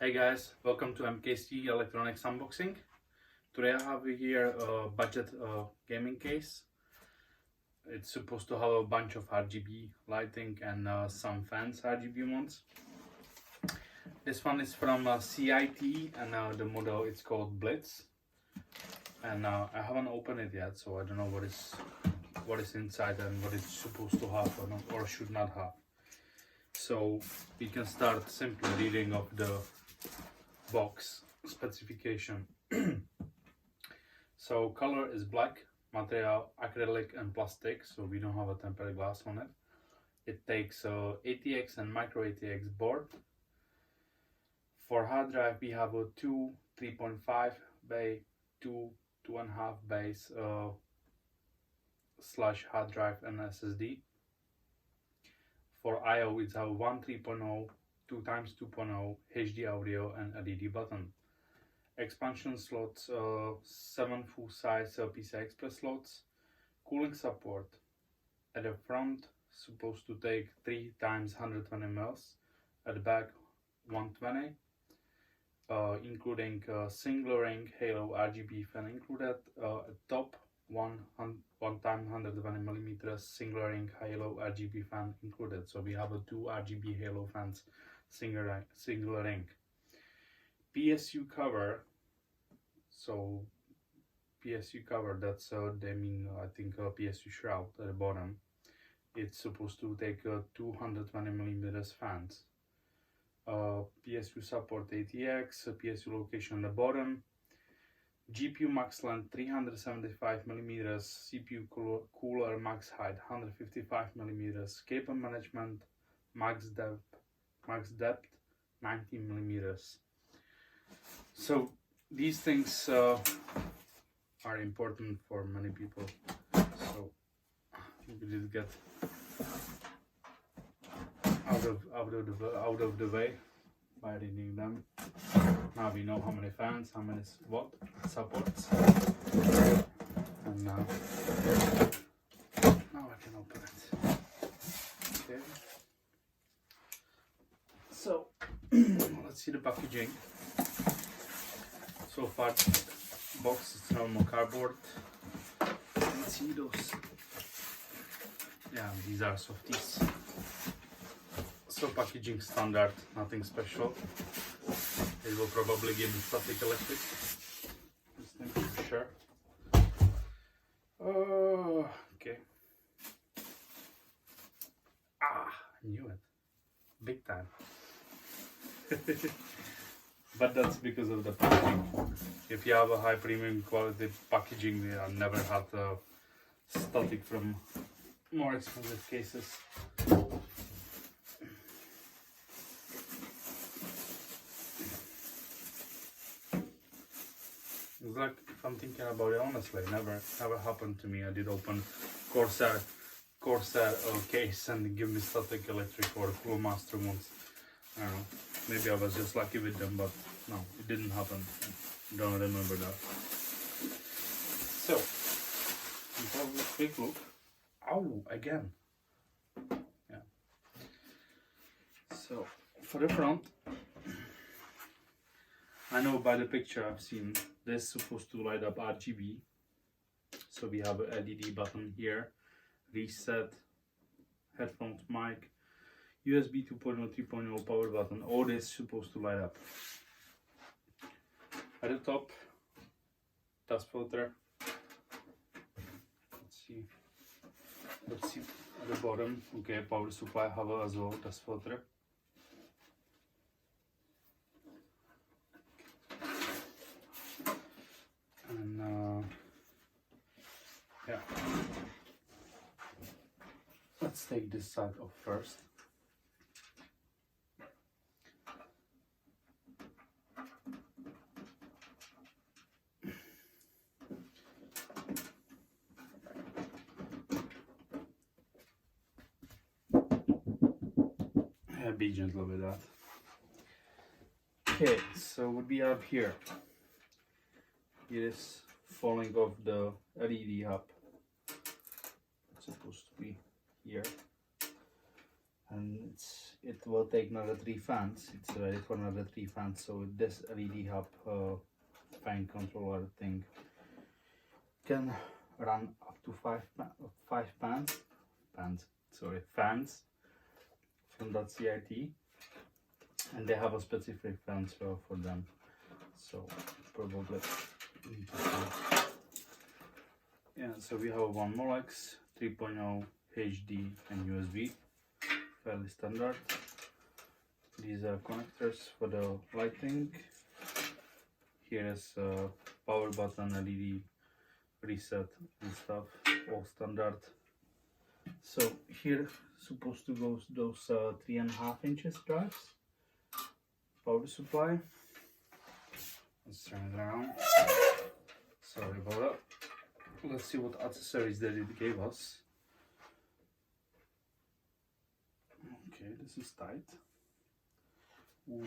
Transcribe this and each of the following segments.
Hey guys, welcome to MKC Electronics Unboxing. Today I have here a budget gaming case. It's supposed to have a bunch of RGB lighting and some fans RGB ones. This one is from CiT and the model is called Blitz. And I haven't opened it yet, so I don't know what is inside and what it's supposed to have or should not have. So we can start simply reading of the box specification. So color is black, material acrylic and plastic, so we don't have a tempered glass on it. It takes ATX and micro ATX board. For hard drive we have a 2 3.5 by 2.5 base slash hard drive and SSD. For I/O it's a 1 3.0 2x2.0 HD audio and LED button. Expansion slots, 7 full-size PCI Express slots. Cooling support at the front supposed to take 3 times 120 mils. At the back 120, including single ring halo RGB fan included. At top 1 time 120 millimeters single ring halo RGB fan included. So we have a 2 RGB halo fans. Single ring. PSU cover. So PSU cover, that's they mean I think PSU shroud at the bottom. It's supposed to take 220 millimeters fans. PSU support ATX, PSU location at the bottom. GPU max length 375 millimeters, CPU cooler max height 155 millimeters, cable management max depth 19 millimeters. So these things are important for many people, so we did get out of the way by reading them. Now we know how many fans, how many what supports, and now I can open it. Okay. So let's see the packaging. So far, box is normal cardboard. Let's see those. Yeah, these are softies. So packaging standard, nothing special. It will probably give me static electric. This thing for sure. Okay. I knew it. Big time. But that's because of the packaging. If you have a high premium quality packaging, we have never had static from more expensive cases. It's like, if I'm thinking about it honestly, never happened to me. I did open Corsair case and give me static electric or Cool Master once. I don't know. Maybe I was just lucky with them, but no, it didn't happen. Don't remember that. So, let's have a quick look. Ow, again. Yeah. So, for the front, I know by the picture I've seen, this is supposed to light up RGB. So we have a LED button here, reset, headphones, mic, USB 2.0, 3.0 power button. All this is supposed to light up. At the top, dust filter. Let's see at the bottom. Okay, power supply have as well, dust filter. And yeah, let's take this side off first. Be gentle with that. Okay, so what we have here, it is falling off the LED hub. It's supposed to be here, and it's it will take another 3 fans. It's ready for another 3 fans. So this LED hub fan controller thing can run up to 5 fans from that CiT, and they have a specific transfer for them. So probably yeah. So we have one Molex 3.0 HD and USB, fairly standard. These are connectors for the lighting. Here is a power button, LED reset and stuff, all standard. So here supposed to go those 3.5 inches drives, power supply. Let's turn it around. Sorry about that. Let's see what accessories that it gave us. Okay, this is tight. Ooh.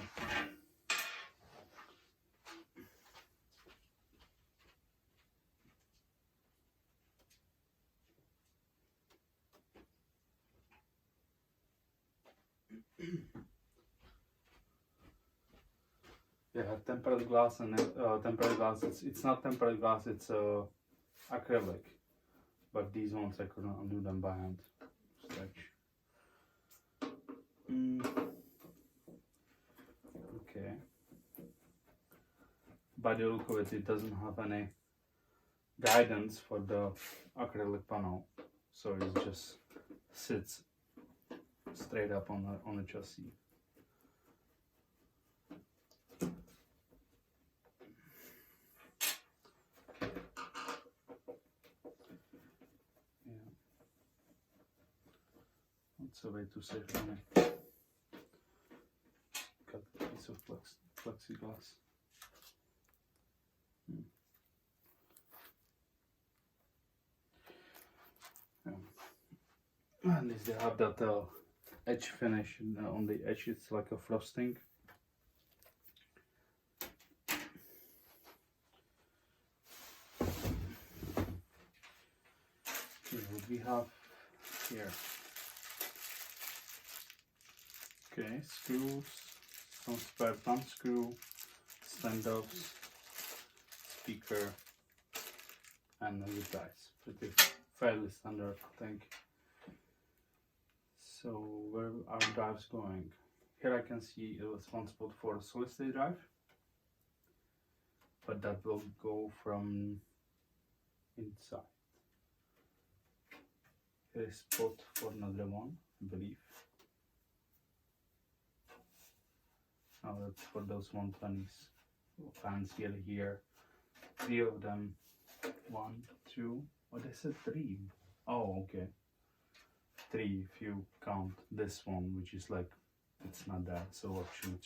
Yeah, tempered glass and tempered glass. It's not tempered glass. It's acrylic, but these ones I couldn't undo them by hand. Stretch. Okay. By the look of it, it doesn't have any guidance for the acrylic panel, so it just sits straight up on the chassis. Yeah. What's a way to save money? Cut a piece of plexiglass. At least they have that edge finish on the edge. It's like a frosting. Okay, what we have here? Okay, screws, some spare thumb screw, stand-ups, speaker, and the ties. Pretty fairly standard, I think. So where are drives going? Here I can see a responsible for a solid state drive, but that will go from inside. Here is spot for another one, I believe. Now that's for those 120s. Fans here, 3 of them. 1, 2. Oh, they said 3. Oh, okay. 3 if you count this one, which is like, it's not that, so actually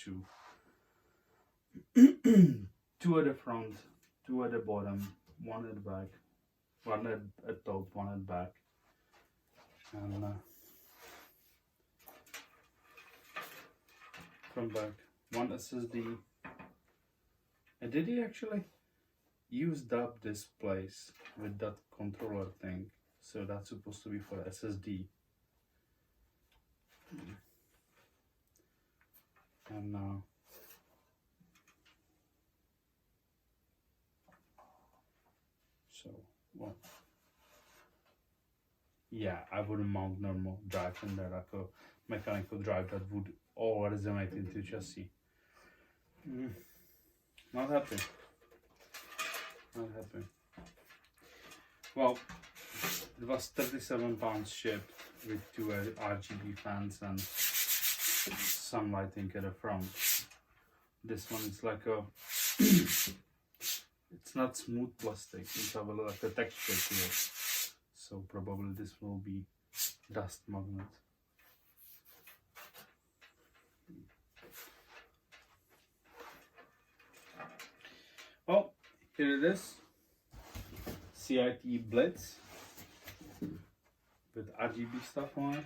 2. 2 at the front, 2 at the bottom, 1 at the back, 1 at top, 1 at back, and from back 1 SSD. And did he actually used up this place with that controller thing? So that's supposed to be for SSD. And so what? Yeah, I wouldn't mount normal drive in there, like a mechanical drive that would all resonate into chassis. Not happy. Not happy. Well, it was 37 pounds shipped with 2 RGB fans and some lighting at the front. This one is like a it's not smooth plastic, it's have like a texture to it, so probably this will be dust magnet. Well, here it is, CiT Blitz with RGB stuff on it,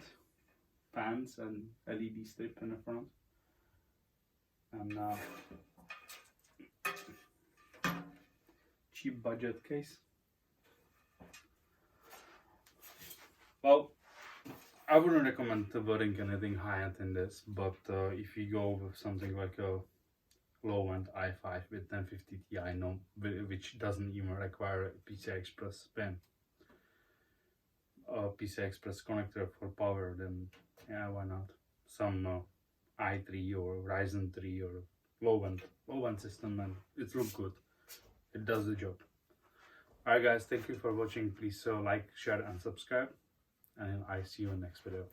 fans and LED strip in the front, and cheap budget case. Well, I wouldn't recommend building anything high-end in this, but if you go with something like a low-end i5 with 1050 Ti, no, which doesn't even require a PCI Express pin, a PCI Express connector for power, then yeah, why not? Some i3 or Ryzen 3 or low-end system, and it looks good. It does the job. Alright guys, thank you for watching. Please like, share and subscribe, and I see you in the next video.